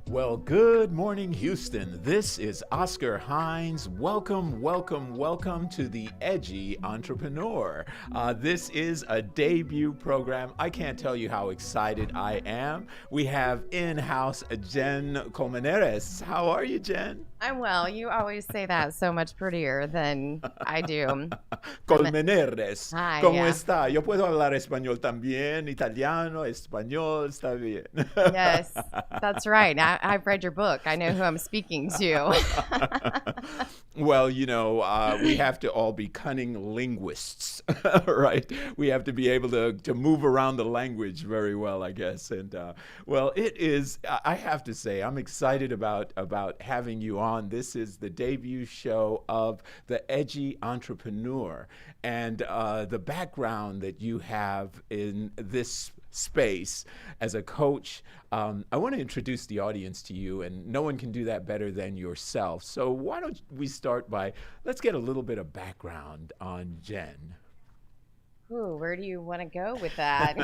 Well, good morning, Houston. This is Oscar Hines. Welcome, welcome, welcome to the Edgy Entrepreneur. This is a debut program. I can't tell you how excited I am. We have in-house Jen Colmenares. How are you, Jen? I'm well. You always say that so much prettier than I do. Colmenares, Hi, ¿cómo yeah. está? Yo puedo hablar español también, italiano, español, está bien. Yes, that's right. I've read your book. I know who I'm speaking to. Well, we have to all be cunning linguists, right? We have to be able to move around the language very well, I guess. And well, I have to say, I'm excited about having you on. This is the debut show of the Edgy Entrepreneur. And the background that you have in this space as a coach, I want to introduce the audience to you, and no one can do that better than yourself. So why don't we start by, let's get a little bit of background on Jen. Ooh, where do you want to go with that?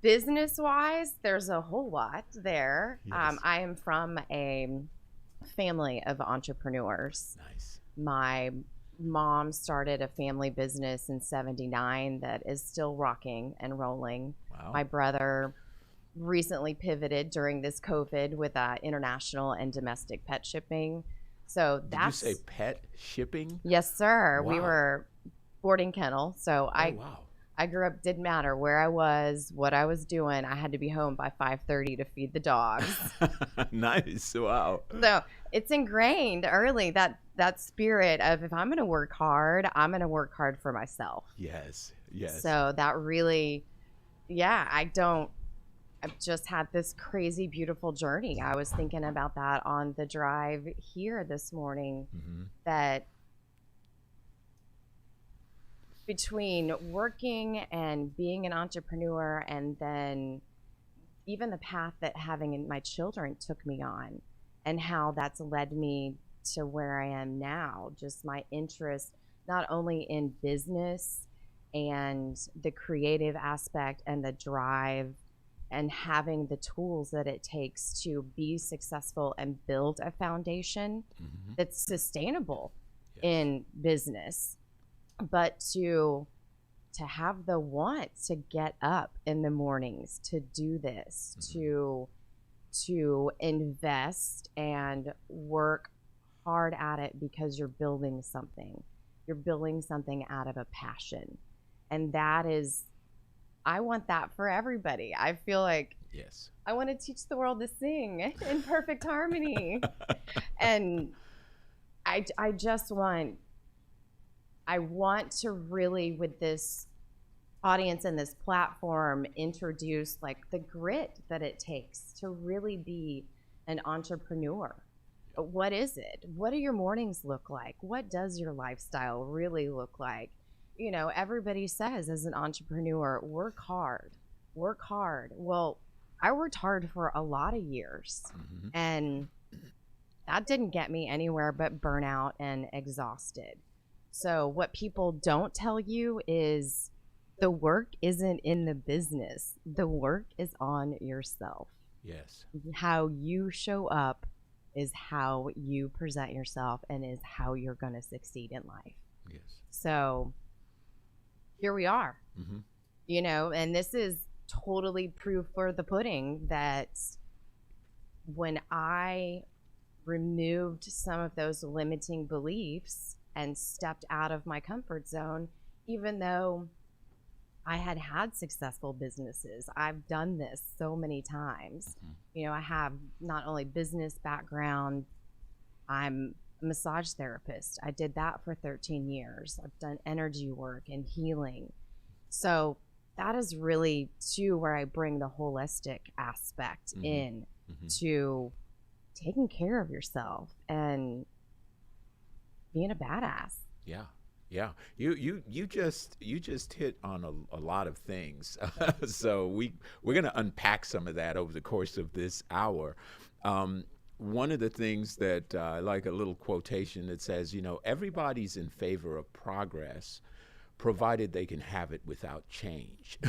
Business-wise, there's a whole lot there. Yes. I am from a family of entrepreneurs. Nice. My mom started a family business in '79 that is still rocking and rolling. Wow. My brother recently pivoted during this COVID with international and domestic pet shipping. So that's... Did you say pet shipping? Yes, sir. We Wow. were boarding kennel. So Wow. I grew up, didn't matter where I was, what I was doing. I had to be home by 5:30 to feed the dogs. Nice. Wow. So it's ingrained early, that spirit of, if I'm going to work hard, I'm going to work hard for myself. Yes. Yes. So that really, I've just had this crazy, beautiful journey. I was thinking about that on the drive here this morning, that between working and being an entrepreneur, and then even the path that having my children took me on, and how that's led me to where I am now, just my interest not only in business and the creative aspect and the drive and having the tools that it takes to be successful and build a foundation that's sustainable in business, but to have the want to get up in the mornings to do this, to invest and work hard at it, because you're building something. You're building something out of a passion. And that is, I want that for everybody. I feel like I want to teach the world to sing in perfect harmony. And I want to really, with this audience and this platform, introduce like the grit that it takes to really be an entrepreneur. What is it? What do your mornings look like? What does your lifestyle really look like? Everybody says as an entrepreneur, work hard, work hard. Well, I worked hard for a lot of years, and that didn't get me anywhere but burnout and exhausted. So what people don't tell you is the work isn't in the business. The work is on yourself. Yes. How you show up is how you present yourself, and is how you're going to succeed in life. Yes. So here we are, and this is totally proof for the pudding that when I removed some of those limiting beliefs and stepped out of my comfort zone, even though I had successful businesses. I've done this so many times. I have not only business background, I'm a massage therapist. I did that for 13 years. I've done energy work and healing. So that is really too where I bring the holistic aspect in to taking care of yourself and being a badass. Yeah. Yeah, you just hit on a lot of things. So we're going to unpack some of that over the course of this hour. One of the things that I like, a little quotation that says, everybody's in favor of progress, provided they can have it without change,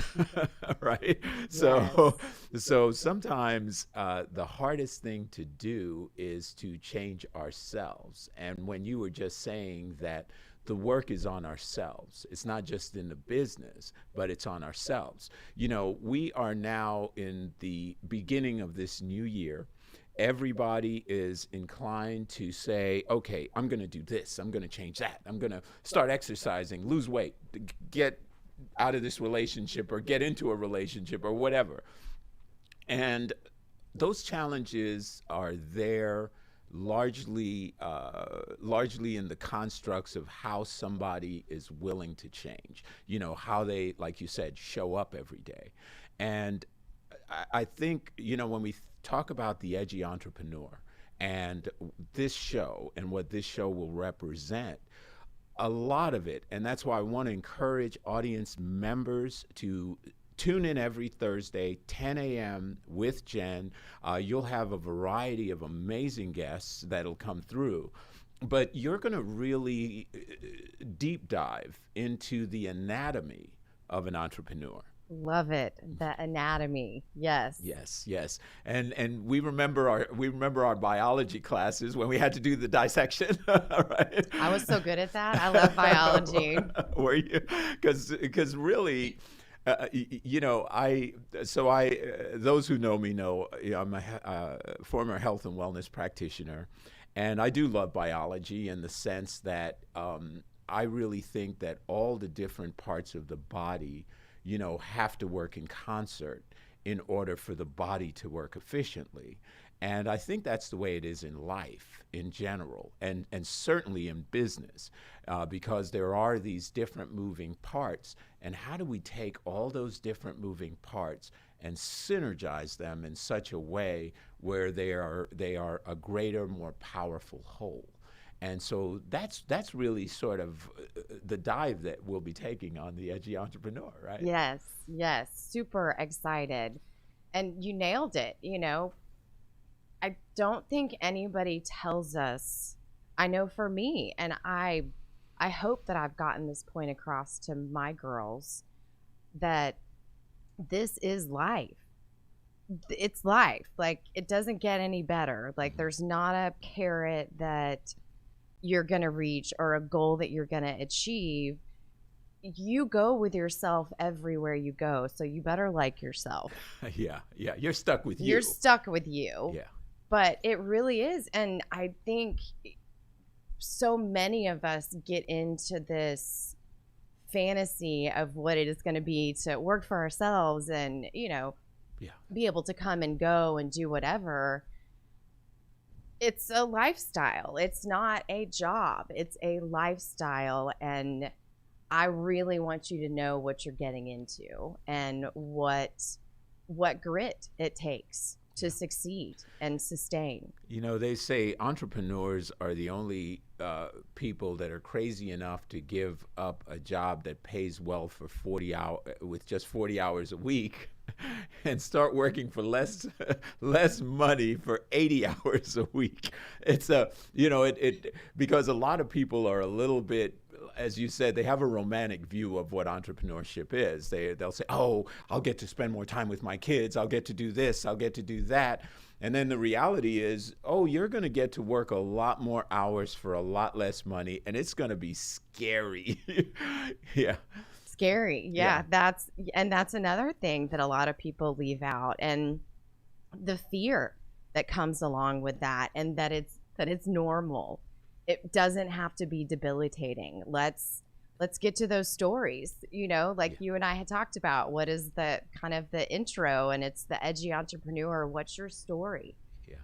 right? Yes. So sometimes the hardest thing to do is to change ourselves. And when you were just saying that the work is on ourselves, it's not just in the business, but it's on ourselves. You know, we are now in the beginning of this new year. Everybody is inclined to say, okay, I'm going to do this. I'm going to change that. I'm going to start exercising, lose weight, get out of this relationship or get into a relationship or whatever. And those challenges are there largely in the constructs of how somebody is willing to change, you know, how they, like you said, show up every day. And I think, you know, when we talk about the edgy entrepreneur and this show and what this show will represent, a lot of it, and that's why I want to encourage audience members to tune in every Thursday, 10 a.m. with Jen. You'll have a variety of amazing guests that'll come through. But you're going to really deep dive into the anatomy of an entrepreneur. Love it. The anatomy. Yes. Yes. And we remember our biology classes when we had to do the dissection, right? I was so good at that. I love biology. Were you? Because really, you know, those who know me know, you know, I'm a former health and wellness practitioner, and I do love biology in the sense that I really think that all the different parts of the body, you know, have to work in concert in order for the body to work efficiently. And I think that's the way it is in life in general, and certainly in business, because there are these different moving parts. And how do we take all those different moving parts and synergize them in such a way where they are a greater, more powerful whole? And so that's really sort of the dive that we'll be taking on the Edgy Entrepreneur, right? Yes. Super excited. And you nailed it. You know, I don't think anybody tells us, I know for me, and I hope that I've gotten this point across to my girls, that this is life. It's life. Like, it doesn't get any better. Like, there's not a carrot that you're going to reach or a goal that you're going to achieve. You go with yourself everywhere you go, so you better like yourself. Yeah. You're stuck with you. You're stuck with you. Yeah. But it really is. And I think so many of us get into this fantasy of what it is going to be to work for ourselves and, you know, be able to come and go and do whatever. It's a lifestyle. It's not a job. It's a lifestyle. And I really want you to know what you're getting into and what grit it takes to succeed and sustain. You know, they say entrepreneurs are the only people that are crazy enough to give up a job that pays well for 40 hours with just 40 hours a week and start working for less money for 80 hours a week. It's because a lot of people are a little bit, as you said, they have a romantic view of what entrepreneurship is. They'll say, oh, I'll get to spend more time with my kids. I'll get to do this. I'll get to do that. And then the reality is, oh, you're going to get to work a lot more hours for a lot less money, and it's going to be scary. Yeah. Scary. Yeah. That's another thing that a lot of people leave out, and the fear that comes along with that, and that it's normal. It doesn't have to be debilitating. Let's get to those stories, you know, like you and I had talked about. What is the kind of the intro, and it's the edgy entrepreneur. What's your story? Yeah.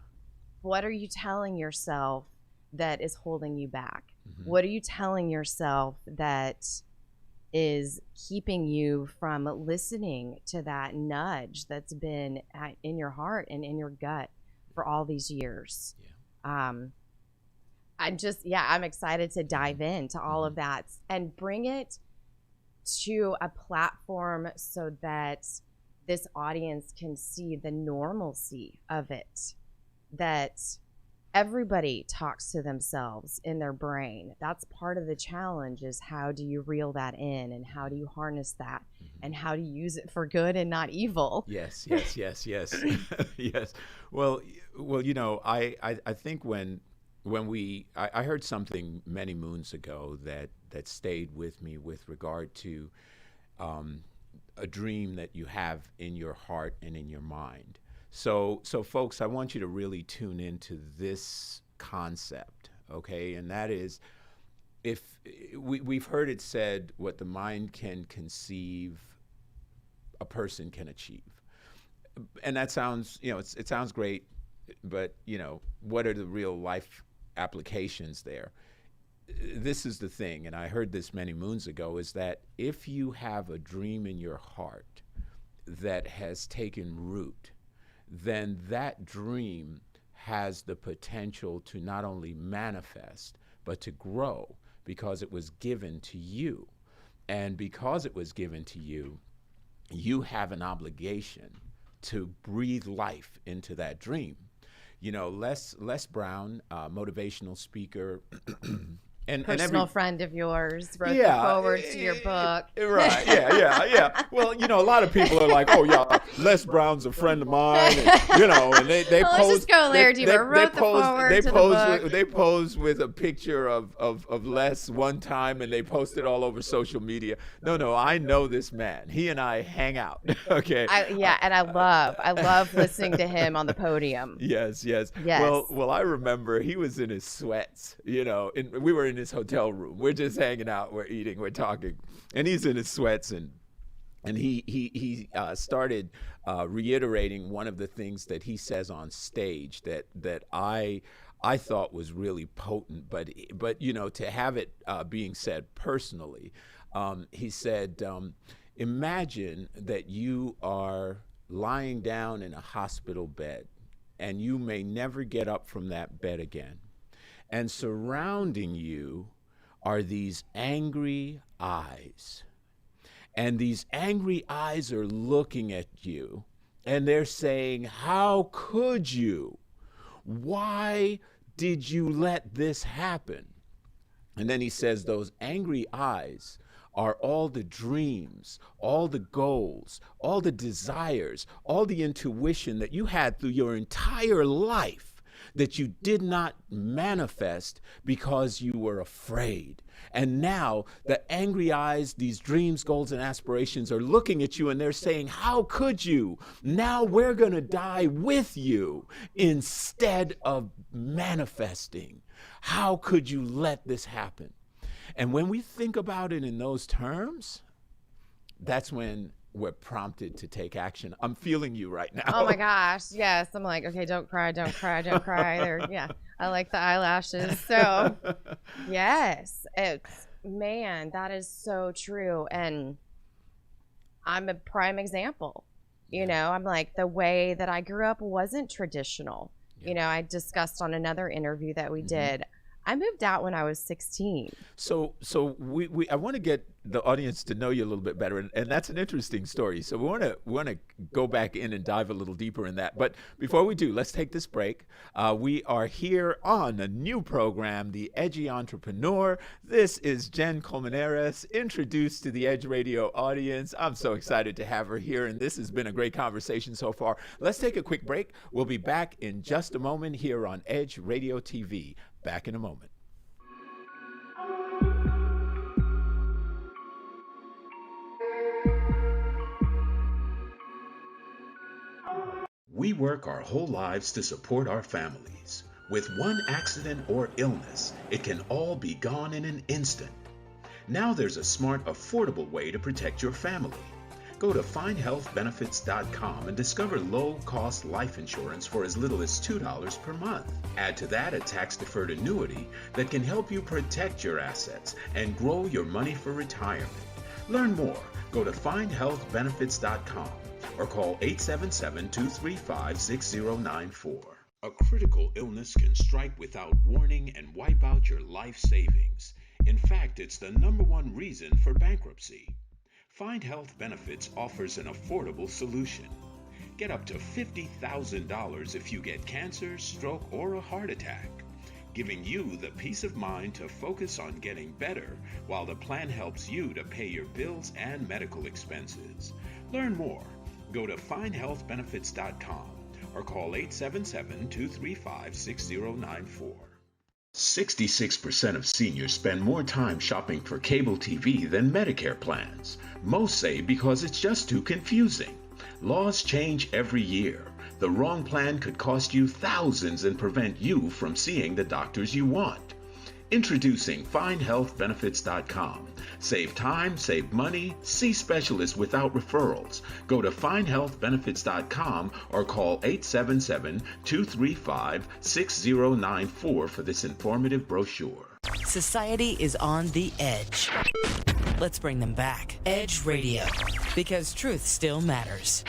What are you telling yourself that is holding you back? Mm-hmm. What are you telling yourself that is keeping you from listening to that nudge that's been in your heart and in your gut for all these years? Yeah. I'm excited to dive into all of that and bring it to a platform so that this audience can see the normalcy of it. That everybody talks to themselves in their brain. That's part of the challenge, is how do you reel that in, and how do you harness that, and how do you use it for good and not evil? Yes, yes, yes, yes, yes. Well, I think I heard something many moons ago that stayed with me with regard to um, a dream that you have in your heart and in your mind. So folks, I want you to really tune into this concept, okay? And that is, if we've heard it said, what the mind can conceive, a person can achieve. And that sounds, it sounds great, but what are the real life applications there? This is the thing, and I heard this many moons ago, is that if you have a dream in your heart that has taken root, then that dream has the potential to not only manifest, but to grow, because it was given to you. And because it was given to you, you have an obligation to breathe life into that dream. Les Brown, motivational speaker, Personal friend of yours wrote the forward to your book. Right, yeah. Well, a lot of people are like, oh, yeah, Les Brown's a friend of mine, and they well, pose. Let's just go layer deeper. Wrote the forward to the book. They posed with a picture of Les one time, and they posted all over social media. No, I know this man. He and I hang out, okay? And I love listening to him on the podium. Yes. Well, I remember he was in his sweats, and we were in his hotel room. We're just hanging out, we're eating, we're talking, and he's in his sweats, and he started reiterating one of the things that he says on stage that I thought was really potent, but to have it being said personally, he said, imagine that you are lying down in a hospital bed, and you may never get up from that bed again. And surrounding you are these angry eyes. And these angry eyes are looking at you, and they're saying, how could you? Why did you let this happen? And then he says, those angry eyes are all the dreams, all the goals, all the desires, all the intuition that you had through your entire life, that you did not manifest because you were afraid. And now the angry eyes, these dreams, goals, and aspirations are looking at you, and they're saying, how could you? Now we're going to die with you instead of manifesting. How could you let this happen? And when we think about it in those terms, that's when we're prompted to take action. I'm feeling you right now. Oh my gosh, yes. I'm like, okay, don't cry. I like the eyelashes. So, yes, man, that is so true. And I'm a prime example. I'm like, the way that I grew up wasn't traditional. Yeah. I discussed on another interview that we did. I moved out when I was 16. So I want to get the audience to know you a little bit better, and that's an interesting story. So we want to go back in and dive a little deeper in that. But before we do, let's take this break. We are here on a new program, The Edgy Entrepreneur. This is Jen Colmenares, introduced to the Edge Radio audience. I'm so excited to have her here, and this has been a great conversation so far. Let's take a quick break. We'll be back in just a moment here on Edge Radio TV. Back in a moment. We work our whole lives to support our families. With one accident or illness, it can all be gone in an instant. Now there's a smart, affordable way to protect your family. Go to findhealthbenefits.com and discover low-cost life insurance for as little as $2 per month. Add to that a tax-deferred annuity that can help you protect your assets and grow your money for retirement. Learn more. Go to findhealthbenefits.com or call 877-235-6094. A critical illness can strike without warning and wipe out your life savings. In fact, it's the #1 reason for bankruptcy. Find Health Benefits offers an affordable solution. Get up to $50,000 if you get cancer, stroke, or a heart attack, giving you the peace of mind to focus on getting better while the plan helps you to pay your bills and medical expenses. Learn more. Go to finehealthbenefits.com or call 877-235-6094. 66% of seniors spend more time shopping for cable TV than Medicare plans. Most say because it's just too confusing. Laws change every year. The wrong plan could cost you thousands and prevent you from seeing the doctors you want. Introducing finehealthbenefits.com. Save time, save money, see specialists without referrals. Go to finehealthbenefits.com or call 877-235-6094 for this informative brochure. Society is on the edge. Let's bring them back. Edge Radio, because truth still matters.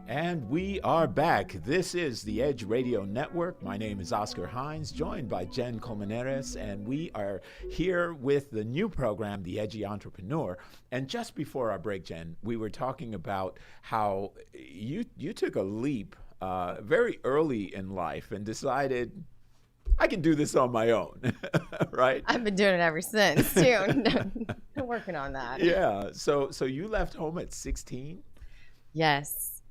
And we are back. This is the Edge Radio Network. My name is Oscar Hines, joined by Jen Colmenares, and we are here with the new program, The Edgy Entrepreneur. And just before our break, Jen, we were talking about how you took a leap very early in life and decided, I can do this on my own, right? I've been doing it ever since, too. I'm working on that. Yeah. So you left home at 16? Yes.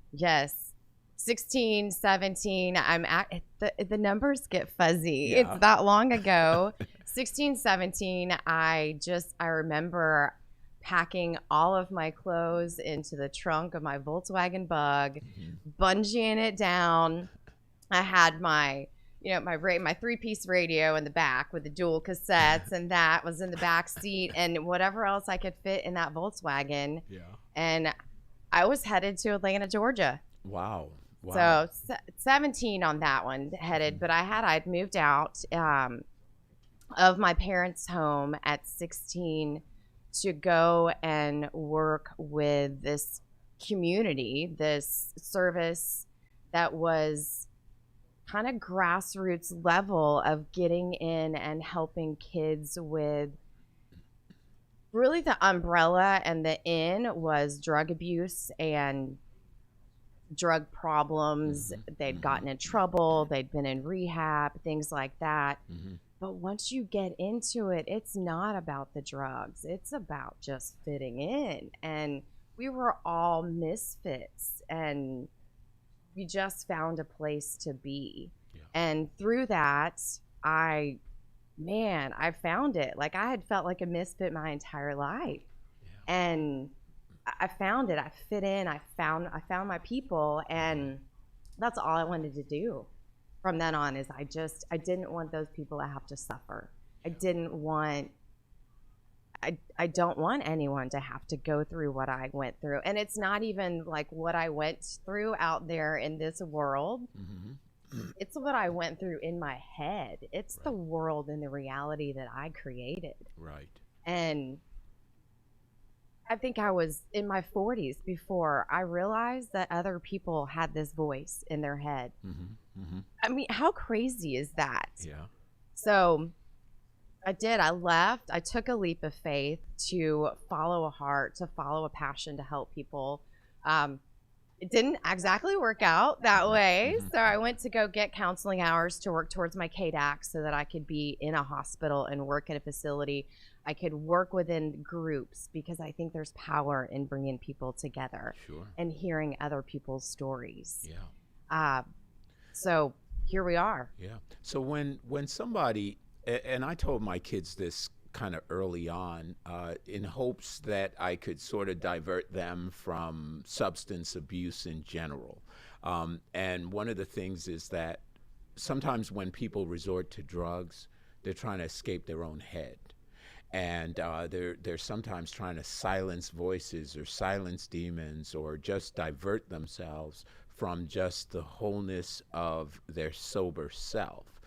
16, 17. I'm at the numbers get fuzzy. Yeah. It's that long ago. 16, 17. I remember packing all of my clothes into the trunk of my Volkswagen Bug, bungeeing it down. I had my three-piece radio in the back with the dual cassettes, and that was in the back seat, and whatever else I could fit in that Volkswagen. Yeah. And I was headed to Atlanta, Georgia. Wow. So 17 on that one headed, but I'd moved out of my parents' home at 16 to go and work with this community, this service that was kind of grassroots level of getting in and helping kids with really the umbrella, and the in was drug abuse and drug problems. They'd gotten in trouble, they'd been in rehab, things like that. But once you get into it, it's not about the drugs, it's about just fitting in. And we were all misfits, and we just found a place to be. And through that, I found it. Like, I had felt like a misfit my entire life. And I found it. I fit in. I found my people, and that's all I wanted to do from then on. Is I didn't want those people to have to suffer. I don't want anyone to have to go through what I went through. And it's not even like what I went through out there in this world, It's what I went through in my head. It's the Right. world and the reality that I created. Right. And I think I was in my 40s before I realized that other people had this voice in their head. Mm-hmm. Mm-hmm. I mean, how crazy is that? Yeah. So I did. I left. I took a leap of faith to follow a heart, to follow a passion to help people. It didn't exactly work out that way. Mhm. So I went to go get counseling hours to work towards my KDAC so that I could be in a hospital and work at a facility. I could work within groups because I think there's power in bringing people together Sure. and hearing other people's stories. Yeah. So here we are. Yeah. So when somebody, and I told my kids this kind of early on, in hopes that I could sort of divert them from substance abuse in general. And one of the things is that sometimes when people resort to drugs, they're trying to escape their own head. And they're sometimes trying to silence voices or silence demons or just divert themselves from just the wholeness of their sober self.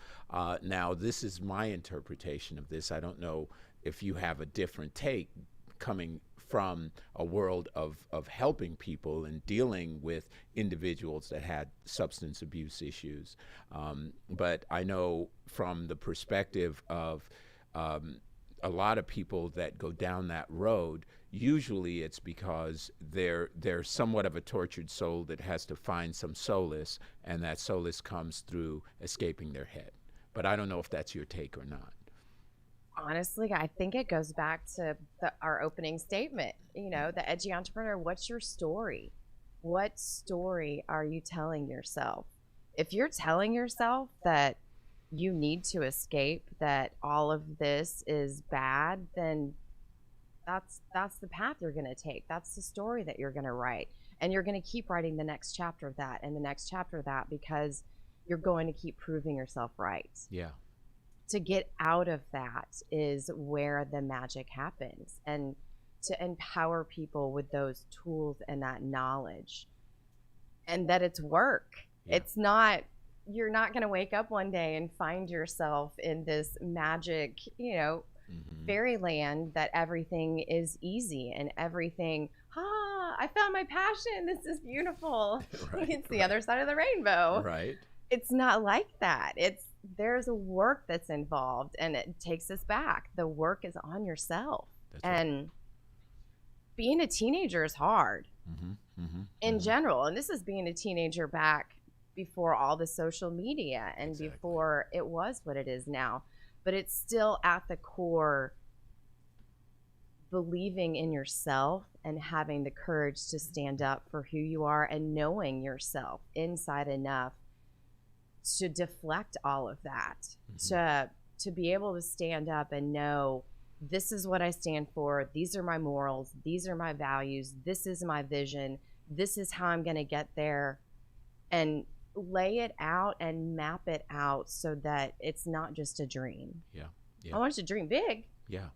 Now, this is my interpretation of this. I don't know if you have a different take coming from a world of helping people and dealing with individuals that had substance abuse issues. But I know from the perspective of a lot of people that go down that road, usually it's because they're somewhat of a tortured soul that has to find some solace, and that solace comes through escaping their head. But I don't know if that's your take or not. Honestly, I think it goes back to our opening statement. You know, the edgy entrepreneur, what's your story? What story are you telling yourself? If you're telling yourself that you need to escape, that all of this is bad, then that's the path you're going to take. That's the story that you're going to write. And you're going to keep writing the next chapter of that and the next chapter of that because you're going to keep proving yourself right. Yeah. To get out of that is where the magic happens, and to empower people with those tools and that knowledge, and that it's work. Yeah. It's not, you're not going to wake up one day and find yourself in this magic, fairyland that everything is easy and everything, I found my passion. This is beautiful. Right, It's the right. other side of the rainbow. Right. It's not like that. There's a work that's involved, and it takes us back. The work is on yourself. That's right. And being a teenager is hard Mm-hmm. Mm-hmm. in general. And this is being a teenager back before all the social media and Exactly. before it was what it is now. But it's still at the core believing in yourself and having the courage to stand up for who you are and knowing yourself inside enough to deflect all of that, to be able to stand up and know, this is what I stand for. These are my morals. These are my values. This is my vision. This is how I'm going to get there, and lay it out and map it out so that it's not just a dream. Yeah. Yeah. I want you to dream big. Yeah.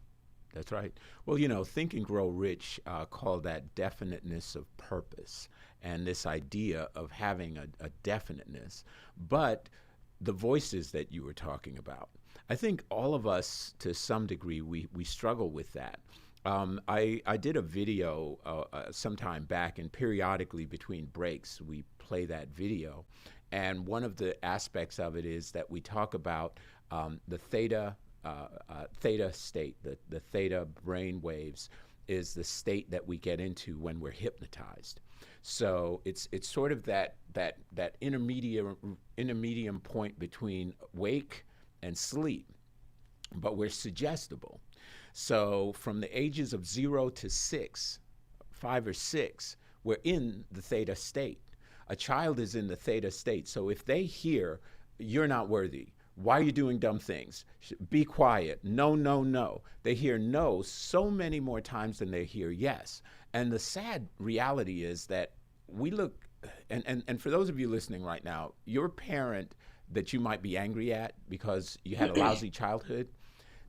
That's right. Well, Think and Grow Rich called that definiteness of purpose, and this idea of having a definiteness. But the voices that you were talking about, I think all of us, to some degree, we struggle with that. I did a video sometime back, and periodically between breaks, we play that video. And one of the aspects of it is that we talk about the Theta State, the theta brain waves, is the state that we get into when we're hypnotized. So it's sort of that intermediate point between wake and sleep, but we're suggestible. So from the ages of 0 to 6, 5 or 6, we're in the theta state. A child is in the theta state. So if they hear, you're not worthy, why are you doing dumb things? Be quiet. No, no, no. They hear no so many more times than they hear yes. And the sad reality is that we look, and for those of you listening right now, your parent that you might be angry at because you had a lousy childhood,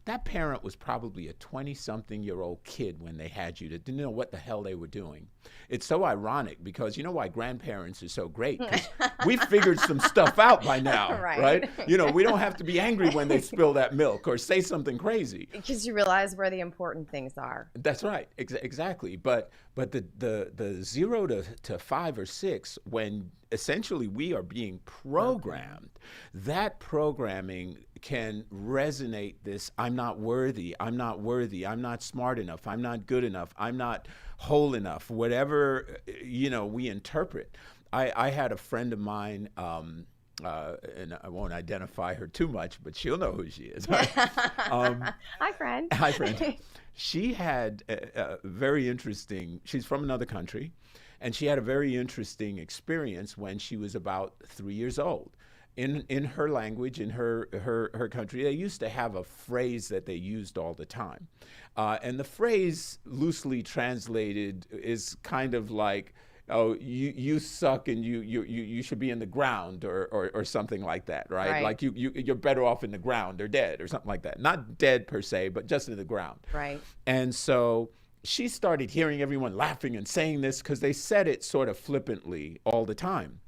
that parent was probably a 20-something-year-old kid when they had you that didn't know what the hell they were doing. It's so ironic because you know why grandparents are so great? 'Cause we figured some stuff out by now, right? You know, we don't have to be angry when they spill that milk or say something crazy. Because you realize where the important things are. That's right, exactly. But the 0 to 5 or 6, when essentially we are being programmed, that programming can resonate this: I'm not worthy, I'm not worthy, I'm not smart enough, I'm not good enough, I'm not whole enough, whatever, you know, we interpret. I had a friend of mine, and I won't identify her too much, but she'll know who she is. Hi, friend. Hi, friend. She had a very interesting, she's from another country, and she had a very interesting experience when she was about 3 years old. In her language, in her country, they used to have a phrase that they used all the time. And the phrase, loosely translated, is kind of like, oh, you suck and you should be in the ground or something like that, right? Like you're better off in the ground or dead or something like that. Not dead per se, but just in the ground. Right. And so she started hearing everyone laughing and saying this because they said it sort of flippantly all the time.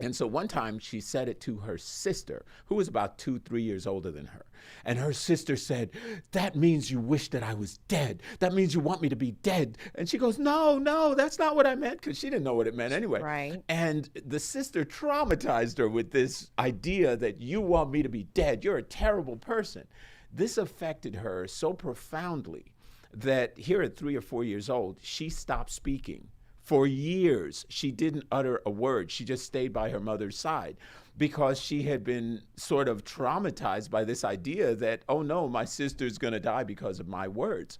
And so one time she said it to her sister, who was about 2-3 years older than her. And her sister said, "That means you wish that I was dead. That means you want me to be dead." And she goes, no, that's not what I meant, because she didn't know what it meant anyway. Right. And the sister traumatized her with this idea that you want me to be dead. You're a terrible person. This affected her so profoundly that here at 3 or 4 years old, she stopped speaking. For years, she didn't utter a word. She just stayed by her mother's side because she had been sort of traumatized by this idea that, oh no, my sister's going to die because of my words.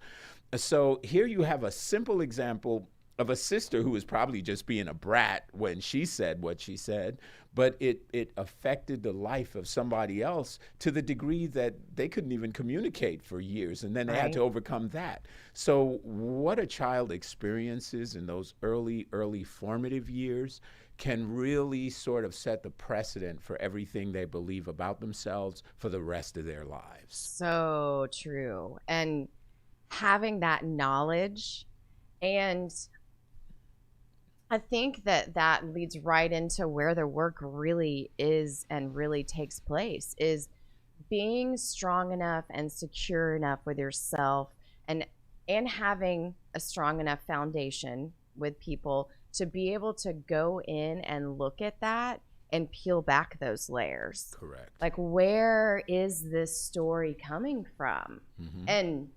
So here you have a simple example of a sister who was probably just being a brat when she said what she said, but it affected the life of somebody else to the degree that they couldn't even communicate for years, and then they had to overcome that. So what a child experiences in those early formative years can really sort of set the precedent for everything they believe about themselves for the rest of their lives. So true. And having that knowledge, and I think that leads right into where the work really is and really takes place, is being strong enough and secure enough with yourself, and having a strong enough foundation with people to be able to go in and look at that and peel back those layers. Correct. Like, where is this story coming from? Mm-hmm. And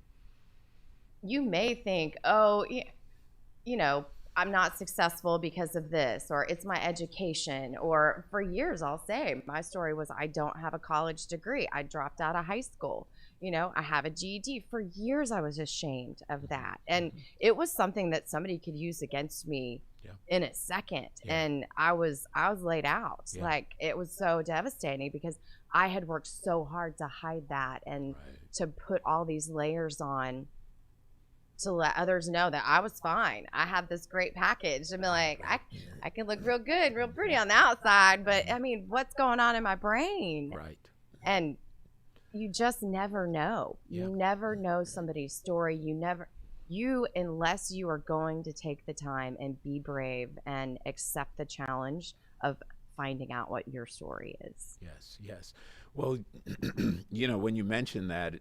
you may think, oh, you know, I'm not successful because of this, or it's my education, or for years I'll say my story was I don't have a college degree. I dropped out of high school. You know, I have a GED. For years I was ashamed of that. And it was something that somebody could use against me in a second. And I was laid out. Like, it was so devastating because I had worked so hard to hide that and to put all these layers on, to let others know that I was fine. I have this great package. I mean, like, I can look real good, real pretty on the outside, but I mean, what's going on in my brain? Right. And you just never know. You never know somebody's story. Unless you are going to take the time and be brave and accept the challenge of finding out what your story is. Yes. Well, you know, when you mention that,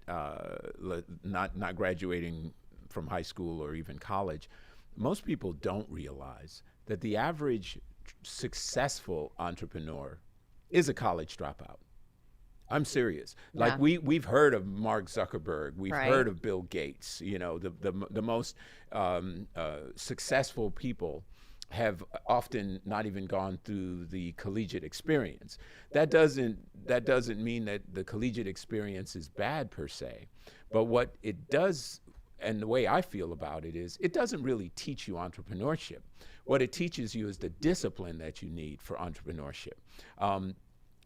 not graduating from high school or even college, most people don't realize that the average successful entrepreneur is a college dropout. I'm serious. Like, we've heard of Mark Zuckerberg, we've heard of Bill Gates. You know, the most successful people have often not even gone through the collegiate experience. That doesn't mean that the collegiate experience is bad per se, but what it does, and the way I feel about it, is it doesn't really teach you entrepreneurship. What it teaches you is the discipline that you need for entrepreneurship.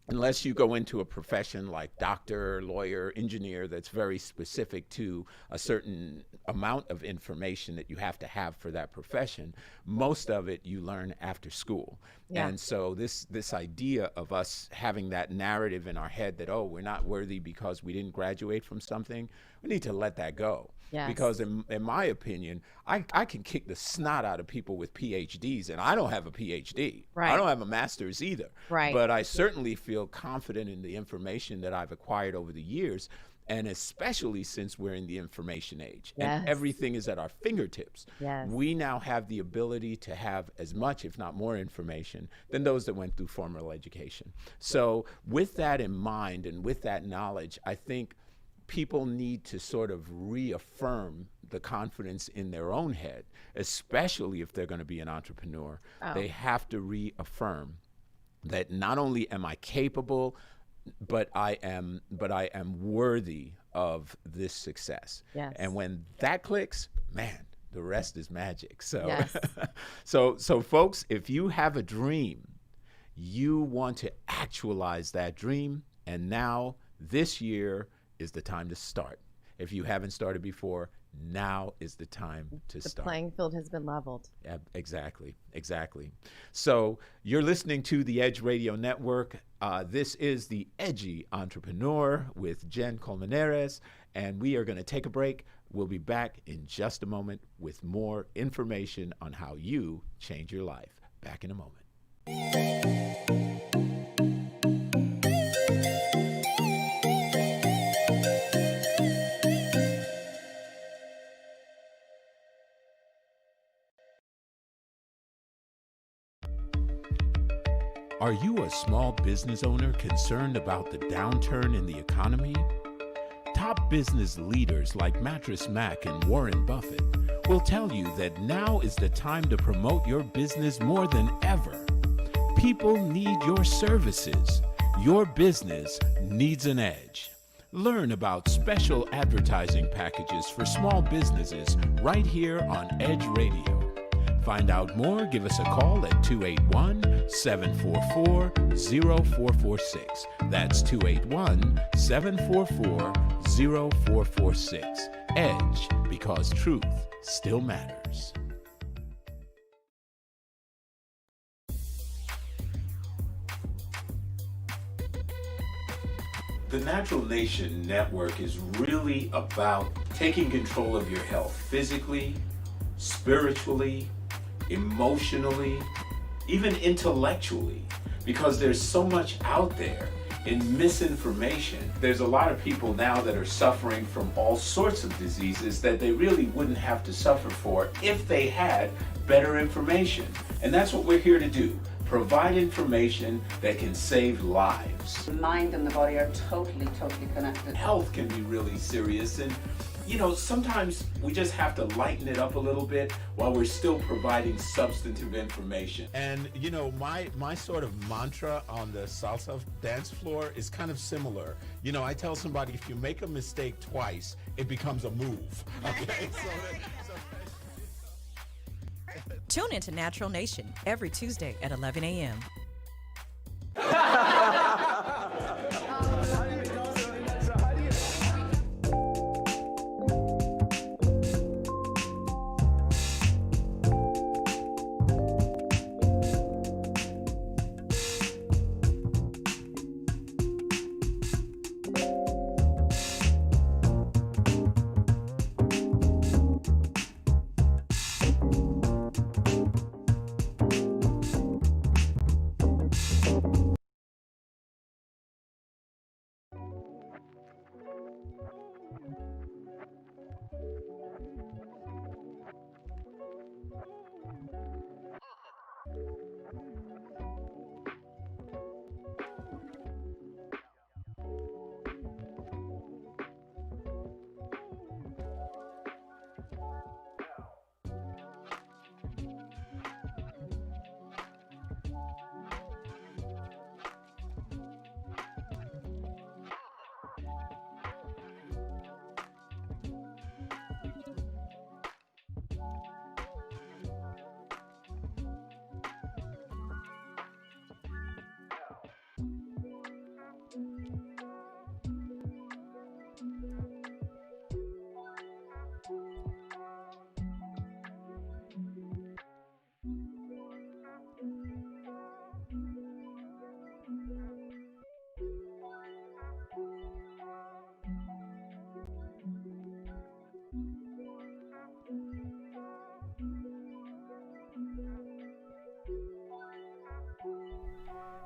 unless you go into a profession like doctor, lawyer, engineer, that's very specific to a certain amount of information that you have to have for that profession, most of it you learn after school. Yeah. And so this idea of us having that narrative in our head that, oh, we're not worthy because we didn't graduate from something, we need to let that go. Yes. Because in my opinion, I can kick the snot out of people with PhDs, and I don't have a PhD. Right. I don't have a master's either. Right. But I certainly feel confident in the information that I've acquired over the years, and especially since we're in the information age. Yes. And everything is at our fingertips. Yes. We now have the ability to have as much, if not more, information than those that went through formal education. So with that in mind and with that knowledge, I think people need to sort of reaffirm the confidence in their own head, especially if they're going to be an entrepreneur. They have to reaffirm that not only am I capable, but I am worthy of this success. Yes. And when that clicks, man, the rest is magic. So, Yes. so folks, if you have a dream, you want to actualize that dream, and now this year is the time to start. If you haven't started before, now is the time to The start. playing field has been leveled. Yeah, exactly. So you're listening to the Edge Radio Network. This is the Edgy Entrepreneur with Jen Colmenares, and we are going to take a break. We'll be back in just a moment with more information on how you change your life. Back in a moment. Are you a small business owner concerned about the downturn in the economy? Top business leaders like Mattress Mac and Warren Buffett will tell you that now is the time to promote your business more than ever. People need your services. Your business needs an edge. Learn about special advertising packages for small businesses right here on Edge Radio. Find out more, give us a call at 281-744-0446. That's 281-744-0446. Edge, because truth still matters. The Natural Nation Network is really about taking control of your health physically, spiritually, emotionally, even intellectually, because there's so much out there in misinformation. There's a lot of people now that are suffering from all sorts of diseases that they really wouldn't have to suffer for if they had better information. And that's what we're here to do. Provide information that can save lives. The mind and the body are totally connected. Health can be really serious, and sometimes we just have to lighten it up a little bit while we're still providing substantive information. And my sort of mantra on the salsa dance floor is kind of similar. I tell somebody, if you make a mistake twice, it becomes a move. Okay? Tune into Natural Nation every Tuesday at 11 a.m.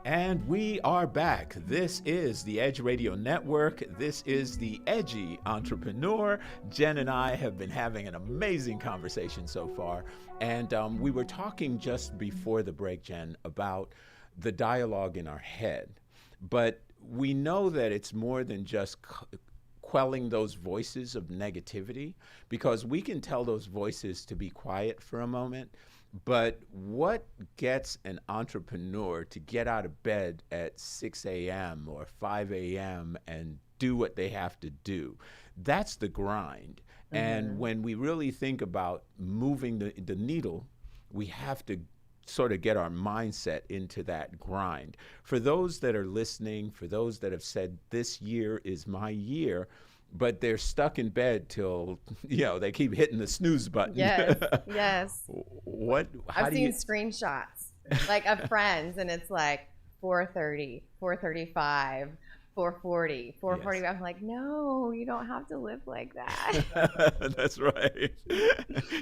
And we are back. This is the Edge Radio Network. This is the Edgy Entrepreneur. Jen and I have been having an amazing conversation so far. And we were talking just before the break, Jen, about the dialogue in our head. But we know that it's more than just quelling those voices of negativity, because we can tell those voices to be quiet for a moment. But what gets an entrepreneur to get out of bed at 6 a.m. or 5 a.m. and do what they have to do? That's the grind. Mm-hmm. And when we really think about moving the needle, we have to sort of get our mindset into that grind. For those that are listening, for those that have said, this year is my year, but they're stuck in bed till, they keep hitting the snooze button. Yes, yes. I've seen screenshots like of friends, and it's like 4:30, 4:35, 4:40, 4:40. Yes. I'm like, no, you don't have to live like that. That's right.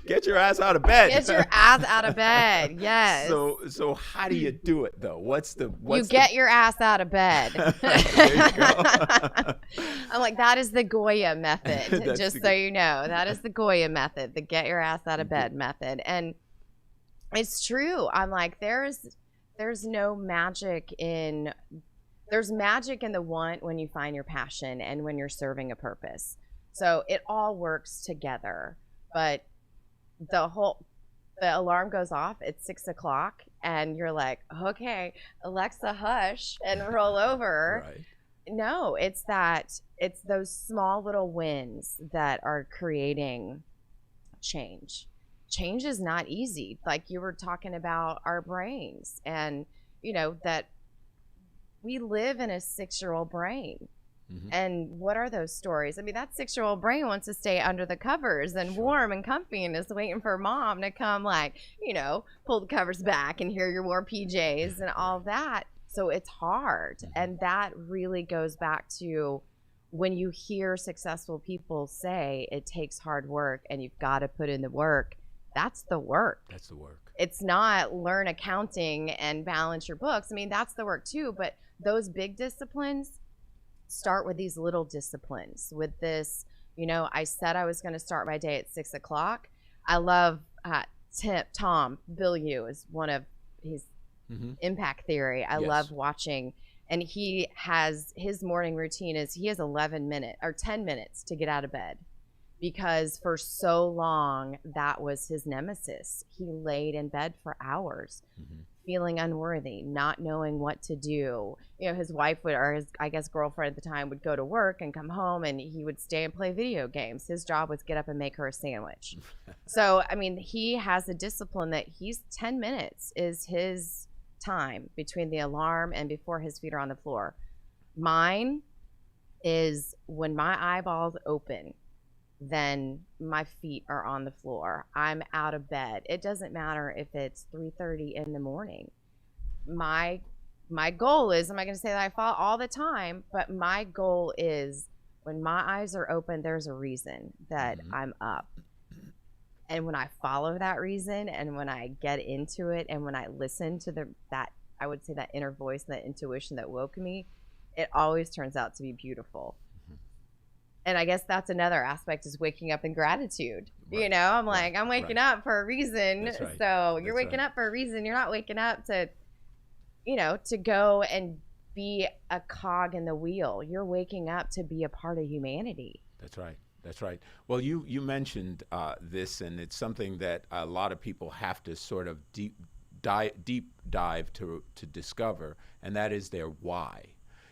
Get your ass out of bed. Get your ass out of bed. Yes. So how do you do it though? You get your ass out of bed. There you go. I'm like, that is the Goya method. Just so you know, that is the Goya method, the get your ass out of bed method. And it's true. I'm like, there's no magic in. There's magic in the want when you find your passion and when you're serving a purpose. So it all works together. But the alarm goes off at 6 o'clock and you're like, okay, Alexa, hush and roll over. Right. No, it's those small little wins that are creating change. Change is not easy. Like you were talking about our brains, and that we live in a 6-year-old brain. Mm-hmm. And what are those stories? I mean, that 6-year-old brain wants to stay under the covers and warm and comfy and is waiting for mom to come, pull the covers back and hear your warm PJs and all that. So it's hard. Mm-hmm. And that really goes back to when you hear successful people say it takes hard work and you've got to put in the work. That's the work. That's the work. It's not learn accounting and balance your books. I mean, that's the work too. But those big disciplines start with these little disciplines. With this, I said I was going to start my day at 6 o'clock. I love Tom Bilyeu is one of his impact theory. I love watching, and he has his morning routine is he has 10 minutes to get out of bed. Because for so long, that was his nemesis. He laid in bed for hours, feeling unworthy, not knowing what to do. His wife or his, girlfriend at the time would go to work and come home, and he would stay and play video games. His job was get up and make her a sandwich. So, I mean, he has a discipline that 10 minutes is his time between the alarm and before his feet are on the floor. Mine is when my eyeballs open, then my feet are on the floor. I'm out of bed. It doesn't matter if it's 3:30 in the morning. My goal is, I'm not going to say that I fall all the time, but my goal is when my eyes are open, there's a reason that I'm up. And when I follow that reason, and when I get into it, and when I listen to that inner voice, that intuition that woke me, it always turns out to be beautiful. And I guess that's another aspect, is waking up in gratitude. Right. I'm like, I'm waking up for a reason. Right. So you're waking up for a reason. You're not waking up to, to go and be a cog in the wheel. You're waking up to be a part of humanity. That's right. That's right. Well, you mentioned this, and it's something that a lot of people have to sort of deep dive to discover, and that is their why.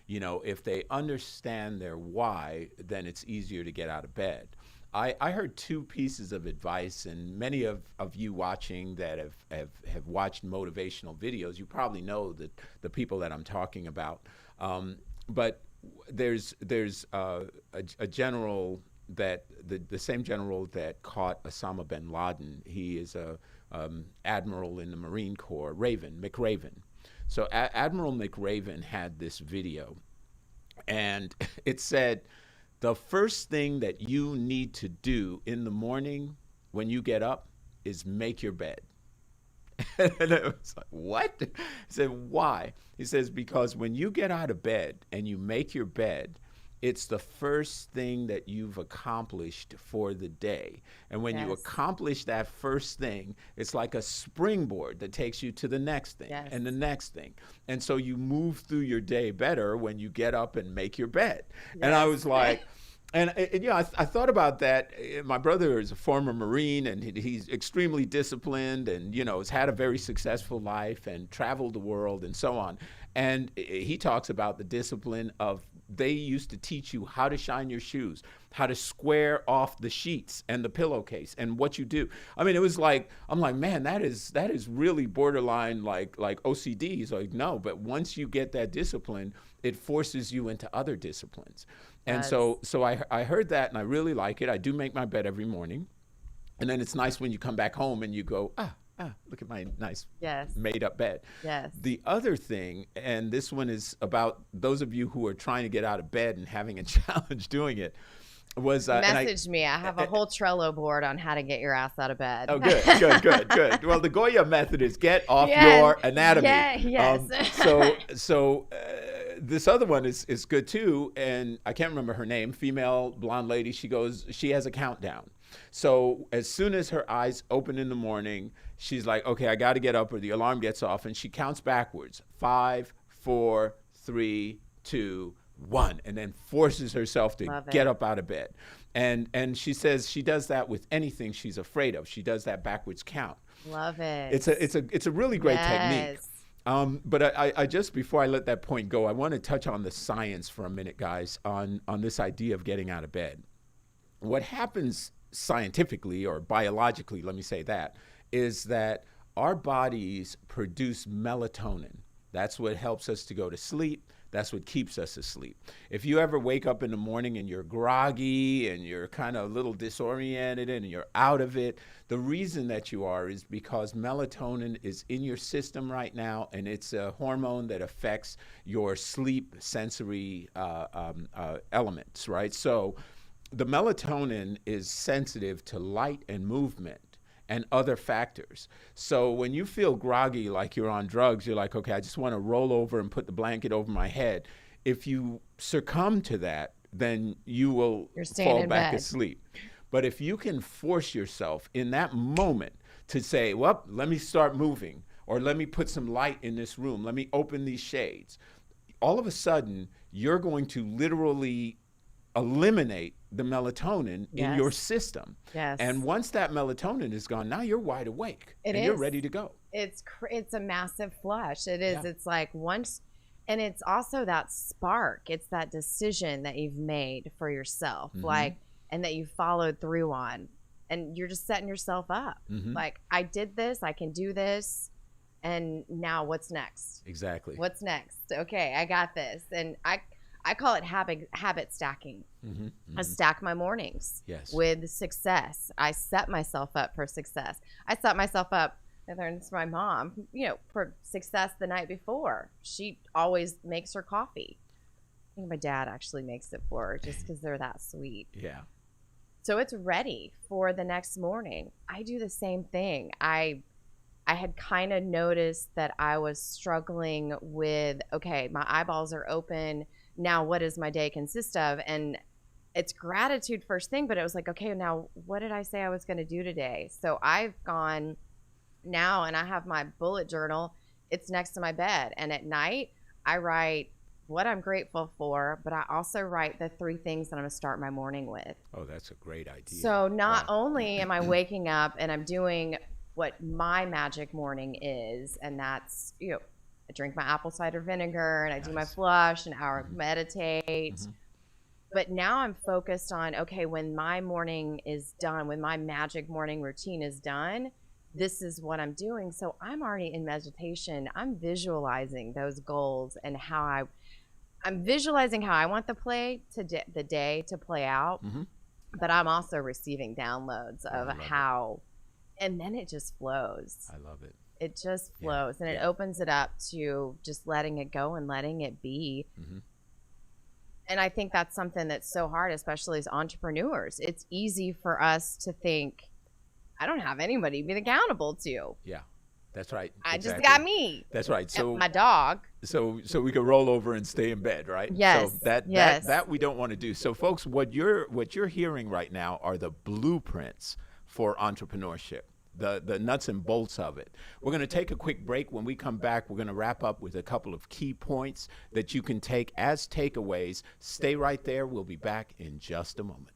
If they understand their why, then it's easier to get out of bed. I heard 2 pieces of advice, and many of you watching that have watched motivational videos, you probably know the people that I'm talking about. But there's a general that the same general that caught Osama bin Laden. He is a admiral in the Marine Corps, McRaven. So Admiral McRaven had this video, and it said, the first thing that you need to do in the morning when you get up is make your bed. And it was like, what? He said, why? He says, because when you get out of bed and you make your bed, it's the first thing that you've accomplished for the day. And when you accomplish that first thing, it's like a springboard that takes you to the next thing and the next thing. And so you move through your day better when you get up and make your bed. And I was like, and you know, I thought about that. My brother is a former Marine, and he's extremely disciplined, and you know, has had a very successful life and traveled the world and so on. And he talks about the discipline of, they used to teach you how to shine your shoes, how to square off the sheets and the pillowcase, and what you do. I mean, it was like, I'm like, man, that is really borderline like OCD. He's like, no, but once you get that discipline, it forces you into other disciplines. And so I heard that, and I really like it. I do make my bed every morning. And then it's nice when you come back home and you go, look at my nice made up bed. Yes. The other thing, and this one is about those of you who are trying to get out of bed and having a challenge doing it, was message me. I have a whole Trello board on how to get your ass out of bed. Oh, good. Well, the Goya method is get off your anatomy. So this other one is good too, and I can't remember her name. Female blonde lady. She has a countdown. So as soon as her eyes open in the morning, she's like, okay, I got to get up, or the alarm gets off, and she counts backwards: 5, 4, 3, 2, 1, and then forces herself to get up out of bed. And she says she does that with anything she's afraid of. She does that backwards count. Love it. It's a really great technique. But I just, before I let that point go, I want to touch on the science for a minute, guys, on this idea of getting out of bed. What happens scientifically, or biologically, let me say that, is that our bodies produce melatonin. That's what helps us to go to sleep. That's what keeps us asleep. If you ever wake up in the morning and you're groggy and you're kind of a little disoriented and you're out of it, the reason that you are is because melatonin is in your system right now, and it's a hormone that affects your sleep sensory elements, right? So the melatonin is sensitive to light and movement and other factors. So when you feel groggy, like you're on drugs, you're like, okay, I just want to roll over and put the blanket over my head. If you succumb to that, then you will fall back asleep. But if you can force yourself in that moment to say, well, let me start moving, or let me put some light in this room, let me open these shades, all of a sudden, you're going to literally eliminate the melatonin in your system. Yes. And once that melatonin is gone, now you're wide awake and you're ready to go. It's a massive flush. It is. Yeah. It's like once, and it's also that spark. It's that decision that you've made for yourself, like, and that you followed through on, and you're just setting yourself up. Like, I did this, I can do this. And now what's next? Exactly. What's next? Okay, I got this. And I call it habit stacking. I stack my mornings with success. I set myself up for success. I set myself up, and it's my mom, for success the night before. She always makes her coffee. I think my dad actually makes it for her just because they're that sweet. Yeah. So it's ready for the next morning. I do the same thing. I had kind of noticed that I was struggling with, okay, my eyeballs are open. Now, what does my day consist of? And it's gratitude first thing, but it was like, okay, now what did I say I was going to do today? So I've gone now, and I have my bullet journal. It's next to my bed. And at night, I write what I'm grateful for, but I also write the 3 things that I'm going to start my morning with. Oh, that's a great idea. So not only am I waking up and I'm doing what my magic morning is, and that's, I drink my apple cider vinegar, and I do my flush, an hour meditate. But now I'm focused on, okay, when my morning is done, when my magic morning routine is done, this is what I'm doing. So I'm already in meditation. I'm visualizing those goals and how I'm visualizing how I want the day to play out. But I'm also receiving downloads of how, and then it just flows. I love it. It just flows, and it opens it up to just letting it go and letting it be. And I think that's something that's so hard, especially as entrepreneurs. It's easy for us to think, I don't have anybody to be accountable to. Yeah. That's right. I Exactly. just got me. That's right. So My dog. so we can roll over and stay in bed, right? Yes. So that we don't want to do. So folks, what you're hearing right now are the blueprints for entrepreneurship. The nuts and bolts of it. We're going to take a quick break. When we come back, we're going to wrap up with a couple of key points that you can take as takeaways. Stay right there. We'll be back in just a moment.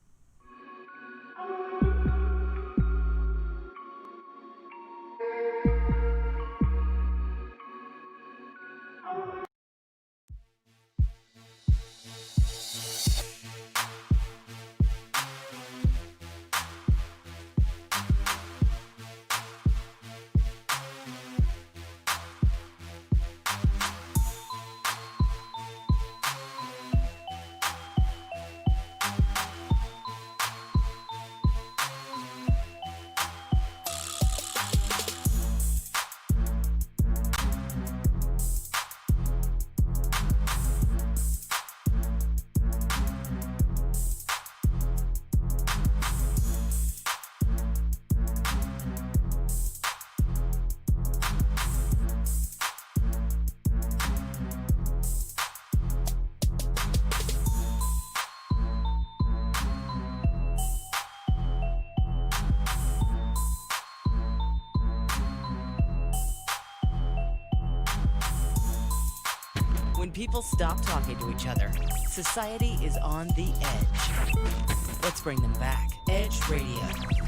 When people stop talking to each other, society is on the edge. Let's bring them back. Edge Radio,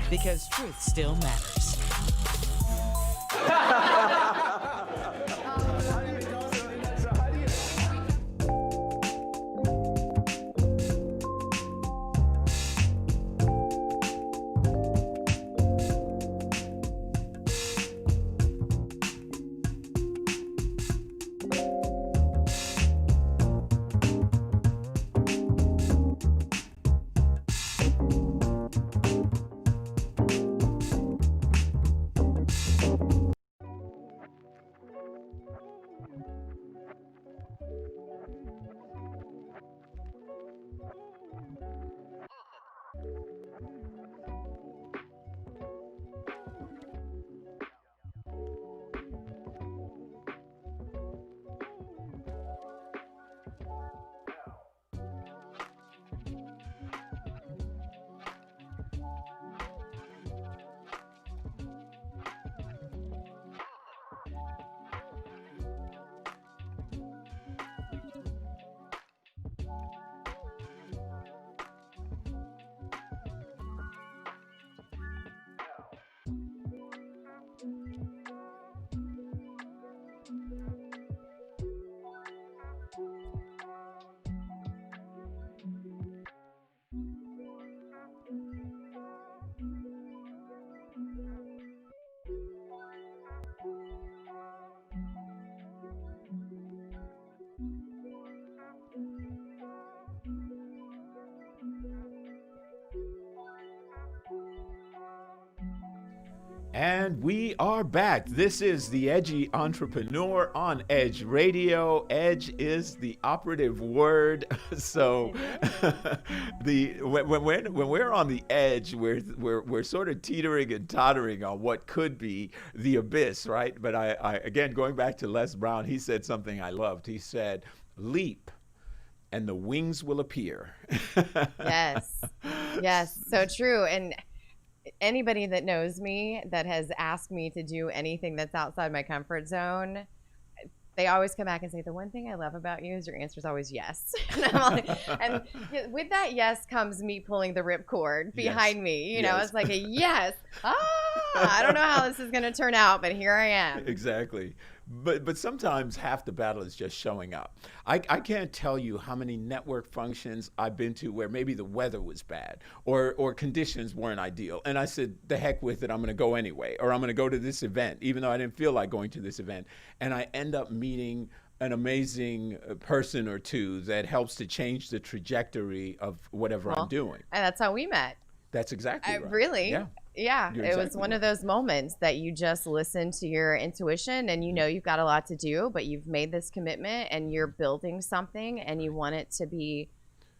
because truth still matters. And we are back. This is the Edgy Entrepreneur on Edge Radio. Edge is the operative word. So when we're on the edge, we're sort of teetering and tottering on what could be the abyss, right? But I again, going back to Les Brown, he said something I loved. He said, "Leap, and the wings will appear." Yes, so true. And anybody that knows me that has asked me to do anything that's outside my comfort zone, they always come back and say, the one thing I love about you is your answer is always yes. And I'm like, and with that yes comes me pulling the ripcord behind me. You know, it's like a yes. I don't know how this is going to turn out, but here I am. Exactly. But sometimes half the battle is just showing up. I can't tell you how many network functions I've been to where maybe the weather was bad or conditions weren't ideal. And I said, the heck with it, I'm going to go anyway. Or I'm going to go to this event, even though I didn't feel like going to this event. And I end up meeting an amazing person or two that helps to change the trajectory of whatever I'm doing. And that's how we met. That's exactly right. Really? Yeah. It was one of those moments that you just listen to your intuition and you know you've got a lot to do, but you've made this commitment and you're building something and you want it to be,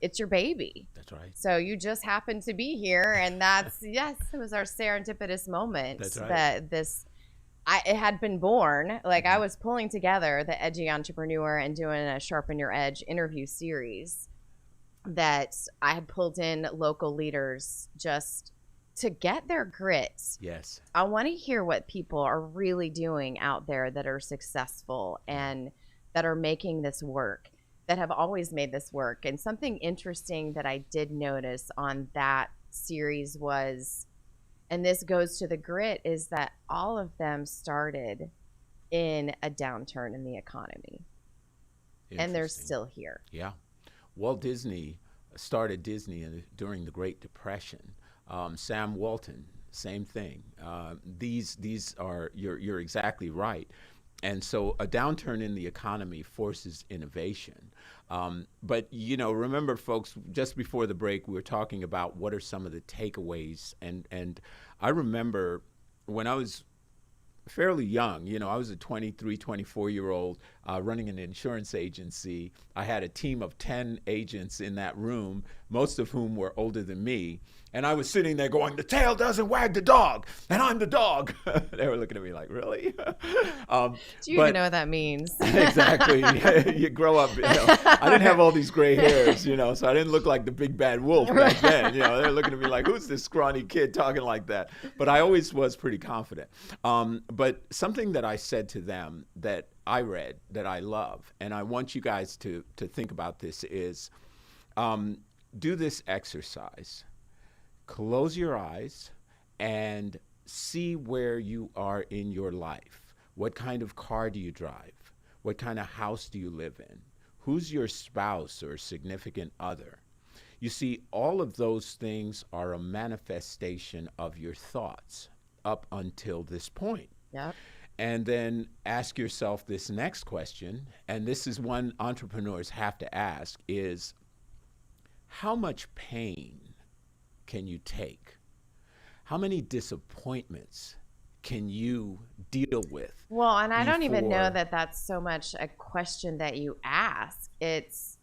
it's your baby. That's right. So you just happen to be here, and that's, yes, it was our serendipitous moment. That's right. That this it had been born. Like, I was pulling together the Edgy Entrepreneur and doing a Sharpen Your Edge interview series that I had pulled in local leaders just to get their grit. Yes. I want to hear what people are really doing out there that are successful and that are making this work, that have always made this work. And something interesting that I did notice on that series was, and this goes to the grit, is that all of them started in a downturn in the economy. And they're Interesting. still here. Yeah. Walt Disney started Disney during the Great Depression. Sam Walton, same thing. These are, you're exactly right. And so a downturn in the economy forces innovation. But, you know, remember, folks, just before the break, we were talking about what are some of the takeaways. And I remember when I was fairly young, you know, I was a 23, 24-year-old running an insurance agency. I had a team of 10 agents in that room, most of whom were older than me. And I was sitting there going, the tail doesn't wag the dog, and I'm the dog. They were looking at me like, really? Do you even know what that means? Exactly. You grow up, you know. I didn't have all these gray hairs, you know, so I didn't look like the big bad wolf back then. You know, they're looking at me like, who's this scrawny kid talking like that? But I always was pretty confident. But something that I said to them that I read that I love, and I want you guys to think about this, is do this exercise. Close your eyes and see where you are in your life. What kind of car do you drive? What kind of house do you live in? Who's your spouse or significant other? You see, all of those things are a manifestation of your thoughts up until this point. Yep. And then ask yourself this next question, and this is one entrepreneurs have to ask, is how much pain can you take? How many disappointments can you deal with? Well, and I don't even know before- that that's so much a question that you ask. It's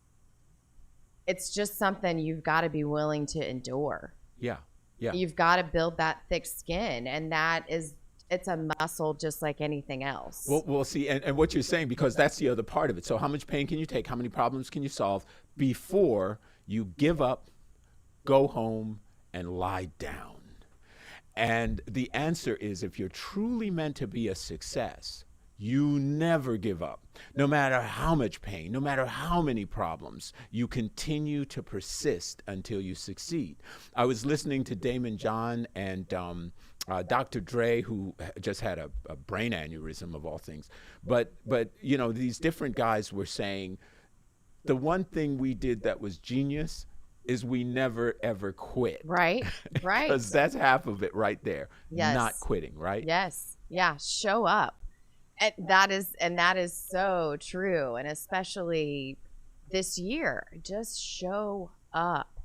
just something you've got to be willing to endure. Yeah, yeah. You've got to build that thick skin, and it's a muscle just like anything else. Well, we'll see, and what you're saying, because that's the other part of it. So how much pain can you take? How many problems can you solve before you give up, go home, and lie down? And the answer is, if you're truly meant to be a success, you never give up. No matter how much pain, no matter how many problems, you continue to persist until you succeed. I was listening to Damon John and Dr. Dre, who just had a brain aneurysm of all things. But you know, these different guys were saying, the one thing we did that was genius is we never ever quit. Right, right. Because that's half of it right there. Yes. Not quitting, right? Yes, yeah, show up. And that is so true. And especially this year, just show up.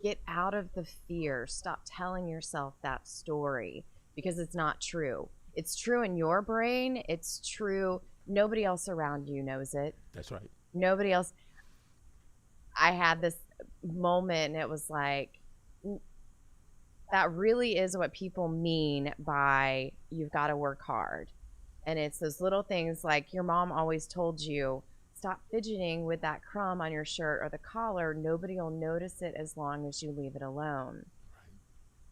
Get out of the fear. Stop telling yourself that story, because it's not true. It's true in your brain. It's true. Nobody else around you knows it. That's right. Nobody else. I had this moment, and it was like, that really is what people mean by you've got to work hard. And it's those little things like your mom always told you, stop fidgeting with that crumb on your shirt or the collar. Nobody will notice it as long as you leave it alone.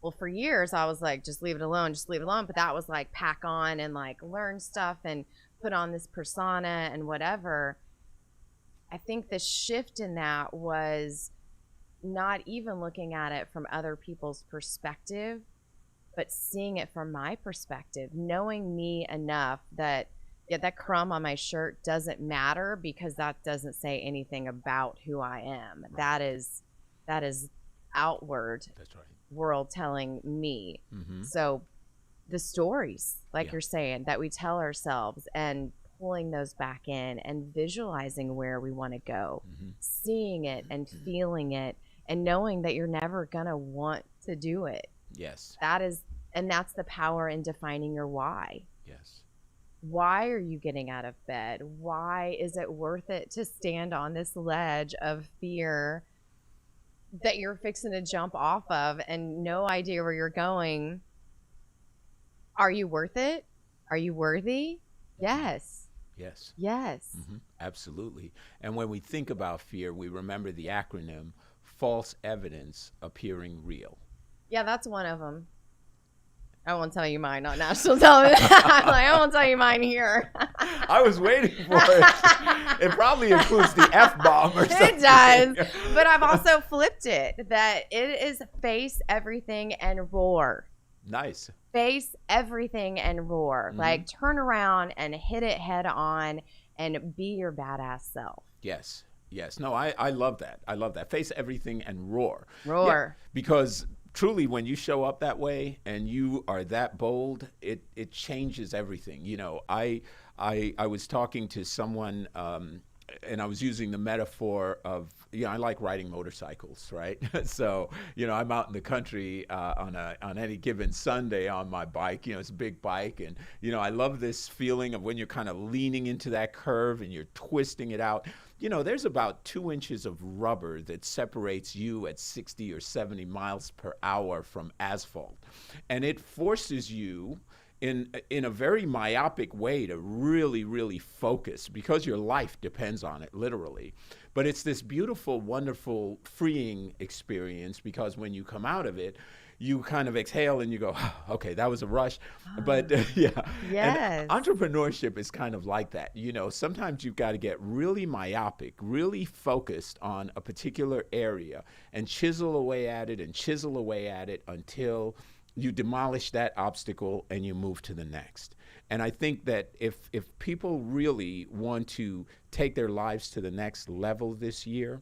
Well, for years, I was like, just leave it alone, just leave it alone. But that was like pack on and like learn stuff and put on this persona and whatever. I think the shift in that was not even looking at it from other people's perspective, but seeing it from my perspective, knowing me enough that, yeah, that crumb on my shirt doesn't matter, because that doesn't say anything about who I am. Right. That is outward. That's right. World telling me. Mm-hmm. So the stories, like Yeah. you're saying, that we tell ourselves, and pulling those back in and visualizing where we want to go, Mm-hmm. seeing it and feeling it, and knowing that you're never gonna want to do it. Yes. That's the power in defining your why. Yes. Why are you getting out of bed? Why is it worth it to stand on this ledge of fear that you're fixing to jump off of and no idea where you're going? Are you worth it? Are you worthy? Yes. Yes. Yes. Absolutely. And when we think about fear, we remember the acronym false evidence appearing real. Yeah, that's one of them. I won't tell you mine on national television. I'm like, I won't tell you mine here. I was waiting for it. It probably includes the F-bomb or something. It does. But I've also flipped it, that it is face everything and roar. Nice. Face everything and roar. Like, turn around and hit it head on and be your badass self. Yes. Yes. No, I love that. I love that. Face everything and roar. Roar. Yeah, because truly, when you show up that way and you are that bold, it changes everything. You know, I was talking to someone, and I was using the metaphor of, I like riding motorcycles, right? So, I'm out in the country on any given Sunday on my bike. It's a big bike, and I love this feeling of when you're kind of leaning into that curve and you're twisting it out. There's about 2 inches of rubber that separates you at 60 or 70 miles per hour from asphalt. And it forces you in a very myopic way to really, really focus, because your life depends on it, literally. But it's this beautiful, wonderful, freeing experience, because when you come out of it, you kind of exhale and you go, okay, that was a rush. But yeah. Yes. And entrepreneurship is kind of like that. Sometimes you've got to get really myopic, really focused on a particular area and chisel away at it until you demolish that obstacle and you move to the next. And I think that if people really want to take their lives to the next level this year,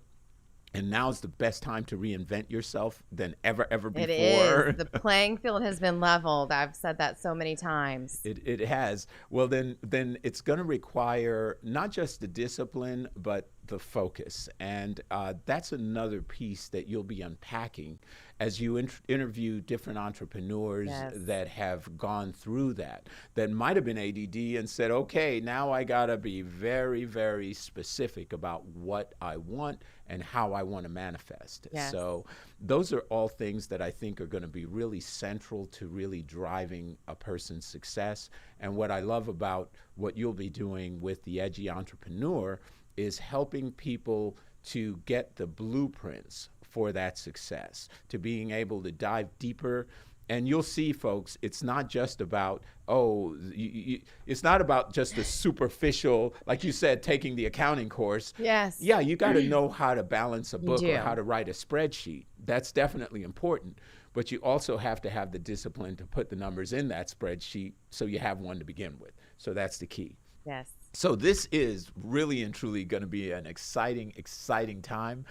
and now's the best time to reinvent yourself than ever before. It is. The playing field has been leveled. I've said that so many times. It has. Well, then it's going to require not just the discipline, but the focus. And that's another piece that you'll be unpacking as you interview different entrepreneurs that have gone through that might have been ADD and said, okay, now I got to be very, very specific about what I want and how I want to manifest. Yes. So those are all things that I think are going to be really central to really driving a person's success. And what I love about what you'll be doing with the Edgy Entrepreneur is helping people to get the blueprints for that success, to being able to dive deeper. And you'll see, folks, it's not just about, it's not about just the superficial, like you said, taking the accounting course. Yes. Yeah, you got to know how to balance a book do. or how to write a spreadsheet. That's definitely important. But you also have to have the discipline to put the numbers in that spreadsheet so you have one to begin with. So that's the key. Yes. So this is really and truly going to be an exciting, exciting time.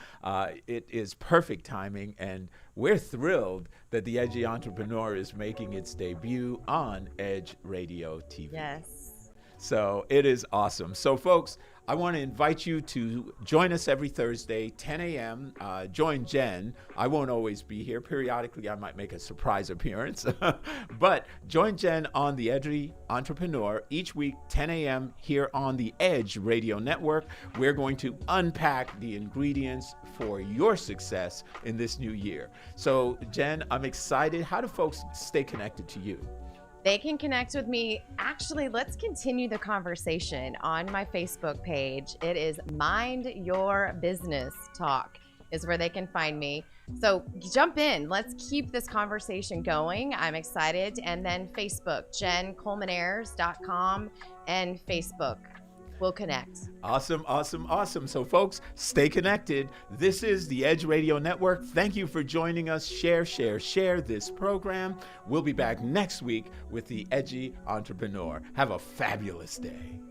It is perfect timing, and we're thrilled that the Edgy Entrepreneur is making its debut on Edge Radio TV. Yes. So it is awesome. So folks, I want to invite you to join us every Thursday, 10 a.m. Join Jen. I won't always be here. Periodically, I might make a surprise appearance. But join Jen on the Edgy Entrepreneur each week, 10 a.m. here on the Edge Radio Network. We're going to unpack the ingredients for your success in this new year. So Jen, I'm excited. How do folks stay connected to you? They can connect with me. Actually, let's continue the conversation on my Facebook page. It is Mind Your Business Talk is where they can find me. So jump in. Let's keep this conversation going. I'm excited. And then Facebook, jencolemanairs.com and Facebook. We'll connect. Awesome, awesome, awesome. So folks, stay connected. This is the Edge Radio Network. Thank you for joining us. Share this program. We'll be back next week with the Edgy Entrepreneur. Have a fabulous day.